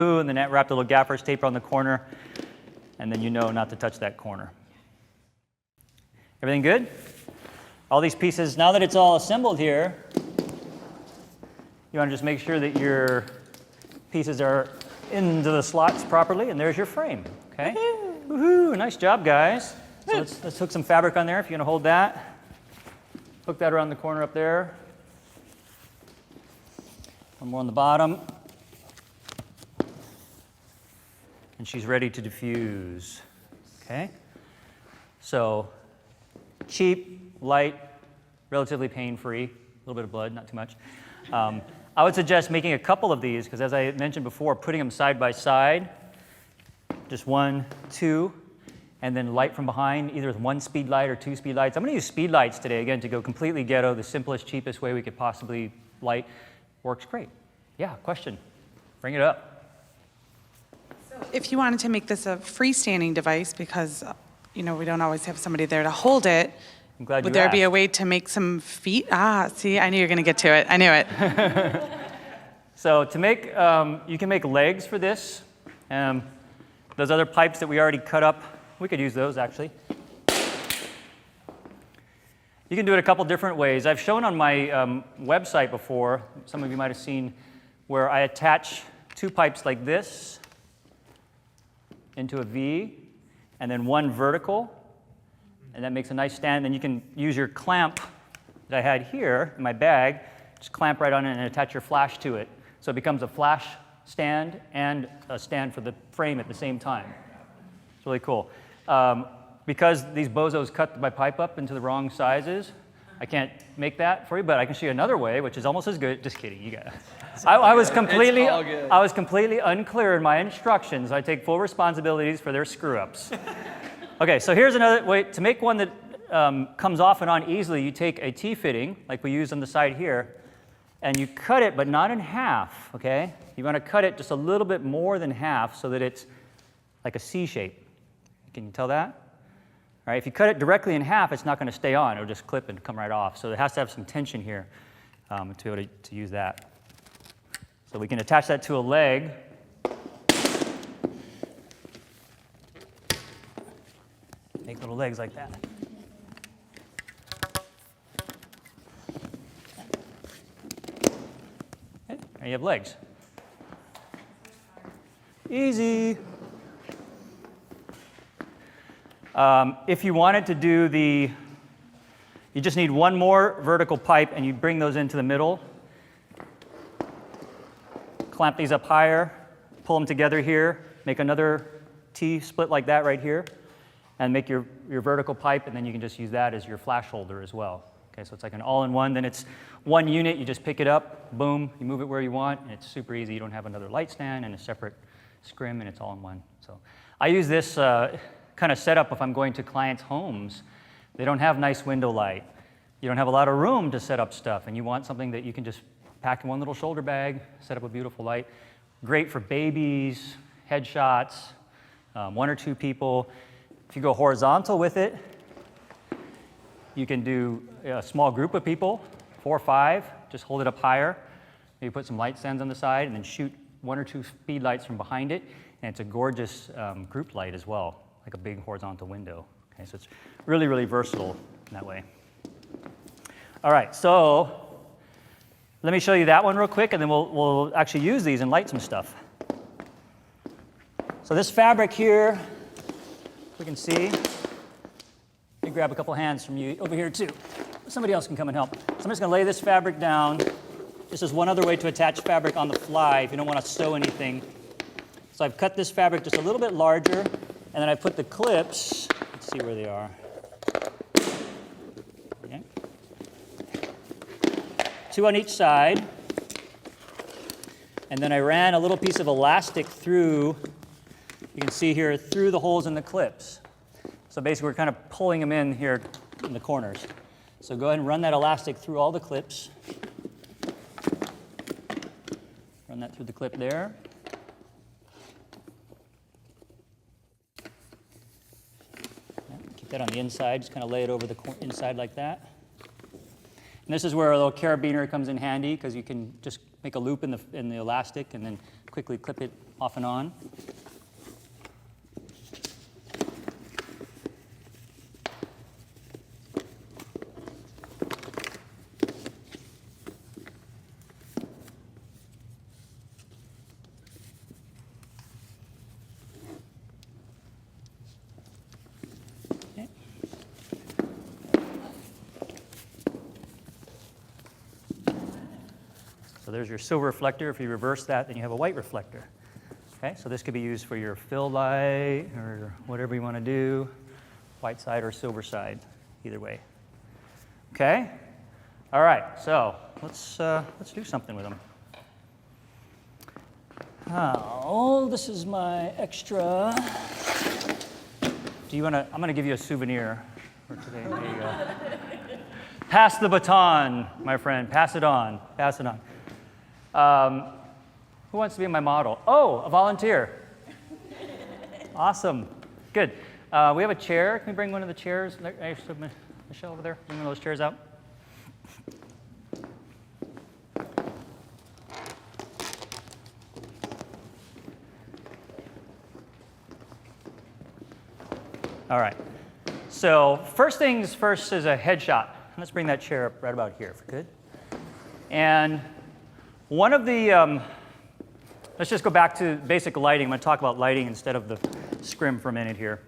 and then wrap the little gaffer's tape on the corner, and then you know not to touch that corner. Everything good? All these pieces, now that it's all assembled here, you want to just make sure that your pieces are into the slots properly, and there's your frame, okay? Woohoo! Nice job, guys. So let's hook some fabric on there if you're going to hold that. Hook that around the corner up there. One more on the bottom. And she's ready to diffuse, okay? So cheap, light, relatively pain-free, a little bit of blood, not too much. I would suggest making a couple of these because as I mentioned before, putting them side by side, just 1, 2, and then light from behind, either with 1 speed light or 2 speed lights. I'm going to use speed lights today, again, to go completely ghetto, the simplest, cheapest way we could possibly light. Works great. Yeah, question. Bring it up. If you wanted to make this a freestanding device, because we don't always have somebody there to hold it, I'm glad would you there asked. be a way to make some feet? See, I knew you were going to get to it. I knew it. So to make, you can make legs for this. Those other pipes that we already cut up, we could use those actually. You can do it a couple different ways. I've shown on my website before, some of you might have seen, where I attach 2 pipes like this into a V, and then 1 vertical, and that makes a nice stand. Then you can use your clamp that I had here in my bag, just clamp right on it and attach your flash to it. So it becomes a flash stand and a stand for the frame at the same time. It's really cool. Because these bozos cut my pipe up into the wrong sizes, I can't make that for you, but I can show you another way, which is almost as good. Just kidding, you got it. I was completely unclear in my instructions. I take full responsibilities for their screw-ups. Okay, so here's another way. To make one that comes off and on easily, you take a T-fitting, like we used on the side here, and you cut it, but not in half, okay? You want to cut it just a little bit more than half so that it's like a C shape. Can you tell that? All right, if you cut it directly in half, it's not going to stay on. It'll just clip and come right off. So it has to have some tension here to be able to use that. So we can attach that to a leg. Make little legs like that. Okay, there you have legs. Easy. If you wanted to do you just need 1 more vertical pipe and you bring those into the middle. Clamp these up higher, pull them together here, make another T split like that right here, and make your vertical pipe, and then you can just use that as your flash holder as well. Okay, so it's like an all-in-one. Then it's 1 unit, you just pick it up, boom, you move it where you want, and it's super easy. You don't have another light stand and a separate scrim, and it's all in one. So I use this kind of setup if I'm going to clients' homes. They don't have nice window light. You don't have a lot of room to set up stuff, and you want something that you can just pack in 1 little shoulder bag, set up a beautiful light. Great for babies, headshots, 1 or 2 people. If you go horizontal with it, you can do a small group of people, 4 or 5, just hold it up higher. Maybe put some light stands on the side and then shoot 1 or 2 speed lights from behind it. And it's a gorgeous group light as well, like a big horizontal window. Okay, so it's really, really versatile in that way. All right, so let me show you that one real quick, and then we'll actually use these and light some stuff. So this fabric here, we can see. Let me grab a couple hands from you over here too. Somebody else can come and help. So I'm just going to lay this fabric down. This is one other way to attach fabric on the fly if you don't want to sew anything. So I've cut this fabric just a little bit larger, and then I put the clips. Let's see where they are. Okay. 2 on each side. And then I ran a little piece of elastic through, you can see here, through the holes in the clips. So basically we're kind of pulling them in here in the corners. So go ahead and run that elastic through all the clips. Run that through the clip there. Keep that on the inside, just kind of lay it over the inside like that. And this is where a little carabiner comes in handy because you can just make a loop in the elastic and then quickly clip it off and on. So there's your silver reflector. If you reverse that, then you have a white reflector. Okay, so this could be used for your fill light or whatever you want to do, white side or silver side, either way. Okay, all right. So let's do something with them. Oh, this is my extra. Do you want to? I'm going to give you a souvenir for today. There you go. Pass the baton, my friend. Pass it on. Pass it on. Who wants to be my model? Oh, a volunteer. Awesome. Good. We have a chair. Can we bring one of the chairs? Michelle over there, bring one of those chairs out. All right. So first things first is a headshot. Let's bring that chair up right about here, if we could. And one of the, let's just go back to basic lighting. I'm going to talk about lighting instead of the scrim for a minute here.